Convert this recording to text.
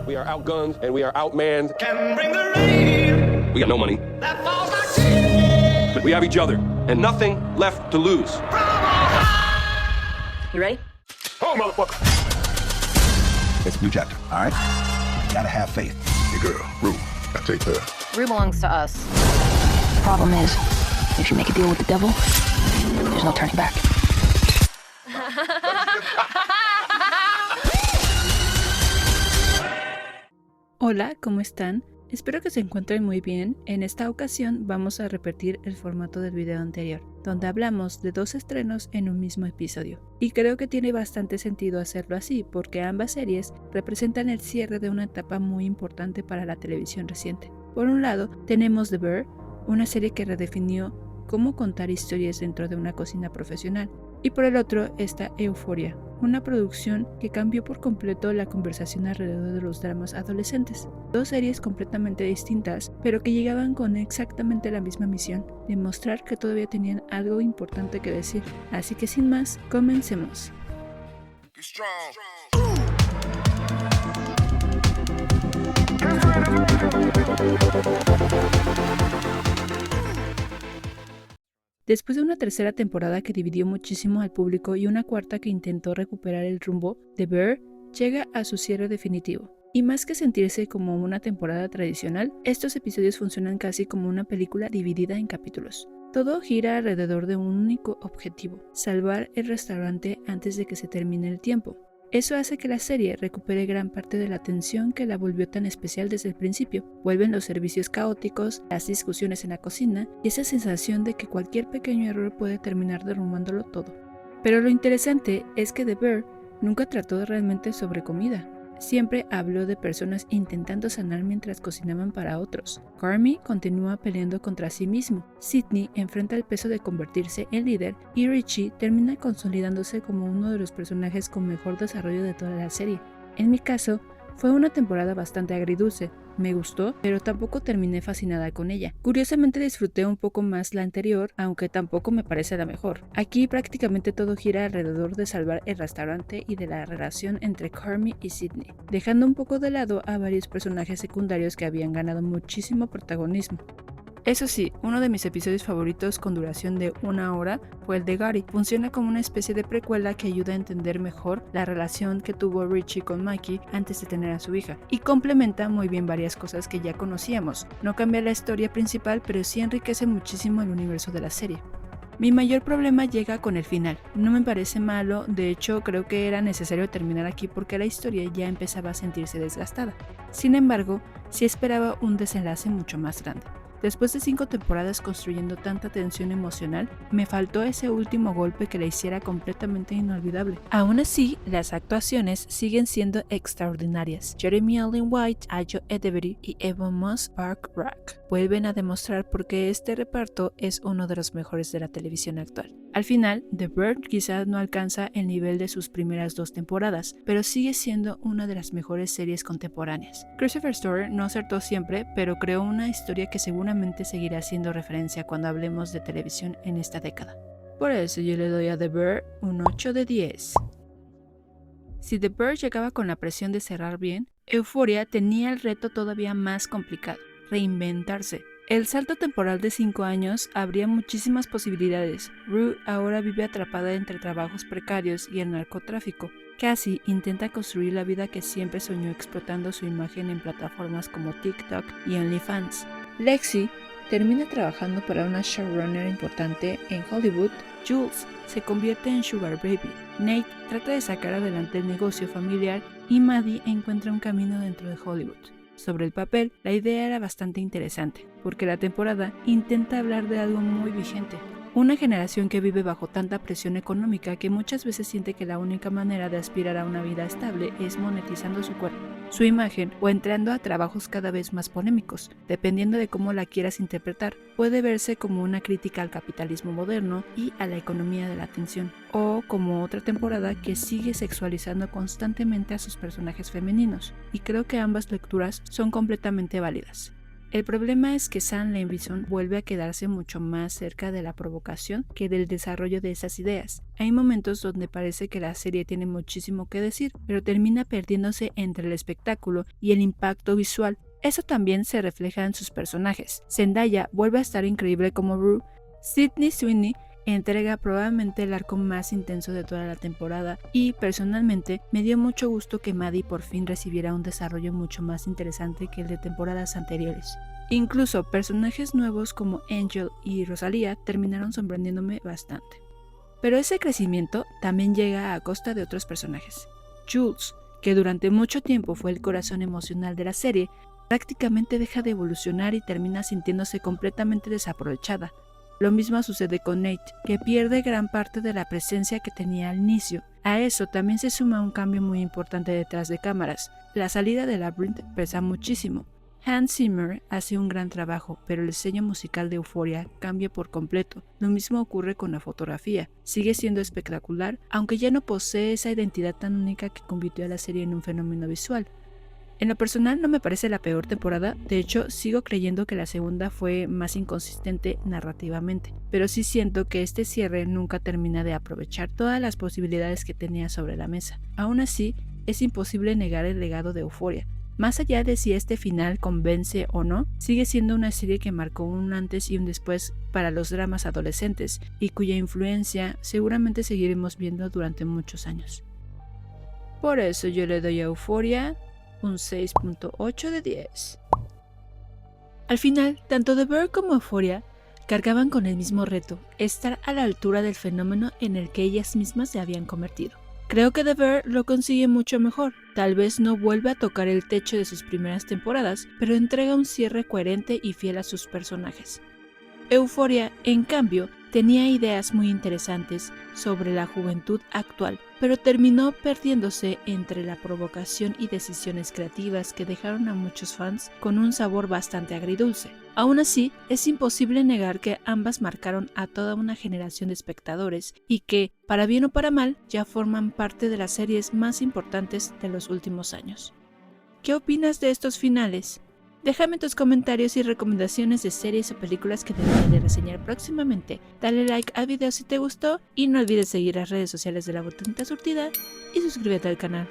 We are outgunned and we are outmanned. Can bring the rain. We got no money. That falls like rain. But we have each other and nothing left to lose. You ready? Oh, motherfucker. It's a new chapter, all right? Gotta have faith. Your girl, Rue. I take her. Rue belongs to us. The problem is, if you make a deal with the devil, there's no turning back. Hola, ¿cómo están? Espero que se encuentren muy bien. En esta ocasión vamos a repetir el formato del video anterior, donde hablamos de 2 estrenos en un mismo episodio. Y creo que tiene bastante sentido hacerlo así, porque ambas series representan el cierre de una etapa muy importante para la televisión reciente. Por un lado, tenemos The Bear, una serie que redefinió cómo contar historias dentro de una cocina profesional. Y por el otro está Euphoria, una producción que cambió por completo la conversación alrededor de los dramas adolescentes. 2 series completamente distintas, pero que llegaban con exactamente la misma misión, demostrar que todavía tenían algo importante que decir. Así que sin más, comencemos. Después de una tercera temporada que dividió muchísimo al público y una cuarta que intentó recuperar el rumbo, The Bear llega a su cierre definitivo. Y más que sentirse como una temporada tradicional, estos episodios funcionan casi como una película dividida en capítulos. Todo gira alrededor de un único objetivo: salvar el restaurante antes de que se termine el tiempo. Eso hace que la serie recupere gran parte de la tensión que la volvió tan especial desde el principio. Vuelven los servicios caóticos, las discusiones en la cocina y esa sensación de que cualquier pequeño error puede terminar derrumbándolo todo. Pero lo interesante es que The Bear nunca trató realmente sobre comida. Siempre habló de personas intentando sanar mientras cocinaban para otros. Carmy continúa peleando contra sí mismo. Sydney enfrenta el peso de convertirse en líder y Richie termina consolidándose como uno de los personajes con mejor desarrollo de toda la serie. En mi caso, fue una temporada bastante agridulce. Me gustó, pero tampoco terminé fascinada con ella. Curiosamente disfruté un poco más la anterior, aunque tampoco me parece la mejor. Aquí prácticamente todo gira alrededor de salvar el restaurante y de la relación entre Carmy y Sydney, dejando un poco de lado a varios personajes secundarios que habían ganado muchísimo protagonismo. Eso sí, uno de mis episodios favoritos con duración de 1 hora fue el de Gary. Funciona como una especie de precuela que ayuda a entender mejor la relación que tuvo Richie con Mikey antes de tener a su hija, y complementa muy bien varias cosas que ya conocíamos. No cambia la historia principal, pero sí enriquece muchísimo el universo de la serie. Mi mayor problema llega con el final. No me parece malo, de hecho creo que era necesario terminar aquí porque la historia ya empezaba a sentirse desgastada. Sin embargo, sí esperaba un desenlace mucho más grande. Después de 5 temporadas construyendo tanta tensión emocional, me faltó ese último golpe que la hiciera completamente inolvidable. Aún así, las actuaciones siguen siendo extraordinarias. Jeremy Allen White, Ayo Edebiri y Ebon Moss-Bachrach vuelven a demostrar por qué este reparto es uno de los mejores de la televisión actual. Al final, The Bear quizás no alcanza el nivel de sus primeras 2 temporadas, pero sigue siendo una de las mejores series contemporáneas. Christopher Storer no acertó siempre, pero creó una historia que seguramente seguirá siendo referencia cuando hablemos de televisión en esta década. Por eso yo le doy a The Bear un 8 de 10. Si The Bear llegaba con la presión de cerrar bien, Euphoria tenía el reto todavía más complicado: reinventarse. El salto temporal de 5 años abría muchísimas posibilidades. Rue ahora vive atrapada entre trabajos precarios y el narcotráfico. Cassie intenta construir la vida que siempre soñó explotando su imagen en plataformas como TikTok y OnlyFans. Lexi termina trabajando para una showrunner importante en Hollywood. Jules se convierte en Sugar Baby. Nate trata de sacar adelante el negocio familiar y Maddie encuentra un camino dentro de Hollywood. Sobre el papel, la idea era bastante interesante, porque la temporada intenta hablar de algo muy vigente. Una generación que vive bajo tanta presión económica que muchas veces siente que la única manera de aspirar a una vida estable es monetizando su cuerpo, su imagen o entrando a trabajos cada vez más polémicos. Dependiendo de cómo la quieras interpretar, puede verse como una crítica al capitalismo moderno y a la economía de la atención, o como otra temporada que sigue sexualizando constantemente a sus personajes femeninos, y creo que ambas lecturas son completamente válidas. El problema es que Sam Levinson vuelve a quedarse mucho más cerca de la provocación que del desarrollo de esas ideas. Hay momentos donde parece que la serie tiene muchísimo que decir, pero termina perdiéndose entre el espectáculo y el impacto visual. Eso también se refleja en sus personajes. Zendaya vuelve a estar increíble como Rue. Sydney Sweeney entrega probablemente el arco más intenso de toda la temporada y, personalmente, me dio mucho gusto que Maddie por fin recibiera un desarrollo mucho más interesante que el de temporadas anteriores. Incluso personajes nuevos como Angel y Rosalía terminaron sorprendiéndome bastante. Pero ese crecimiento también llega a costa de otros personajes. Jules, que durante mucho tiempo fue el corazón emocional de la serie, prácticamente deja de evolucionar y termina sintiéndose completamente desaprovechada. Lo mismo sucede con Nate, que pierde gran parte de la presencia que tenía al inicio. A eso también se suma un cambio muy importante detrás de cámaras. La salida de Labyrinth pesa muchísimo. Hans Zimmer hace un gran trabajo, pero el diseño musical de Euphoria cambia por completo. Lo mismo ocurre con la fotografía. Sigue siendo espectacular, aunque ya no posee esa identidad tan única que convirtió a la serie en un fenómeno visual. En lo personal no me parece la peor temporada, de hecho sigo creyendo que la segunda fue más inconsistente narrativamente, pero sí siento que este cierre nunca termina de aprovechar todas las posibilidades que tenía sobre la mesa. Aún así, es imposible negar el legado de Euphoria. Más allá de si este final convence o no, sigue siendo una serie que marcó un antes y un después para los dramas adolescentes y cuya influencia seguramente seguiremos viendo durante muchos años. Por eso yo le doy a Euphoria un 6.8 de 10. Al final, tanto The Bear como Euphoria cargaban con el mismo reto, estar a la altura del fenómeno en el que ellas mismas se habían convertido. Creo que The Bear lo consigue mucho mejor, tal vez no vuelve a tocar el techo de sus primeras temporadas, pero entrega un cierre coherente y fiel a sus personajes. Euphoria, en cambio, tenía ideas muy interesantes sobre la juventud actual, pero terminó perdiéndose entre la provocación y decisiones creativas que dejaron a muchos fans con un sabor bastante agridulce. Aún así, es imposible negar que ambas marcaron a toda una generación de espectadores y que, para bien o para mal, ya forman parte de las series más importantes de los últimos años. ¿Qué opinas de estos finales? Déjame tus comentarios y recomendaciones de series o películas que debería de reseñar próximamente. Dale like al video si te gustó y no olvides seguir las redes sociales de La Botanita Surtida y suscríbete al canal.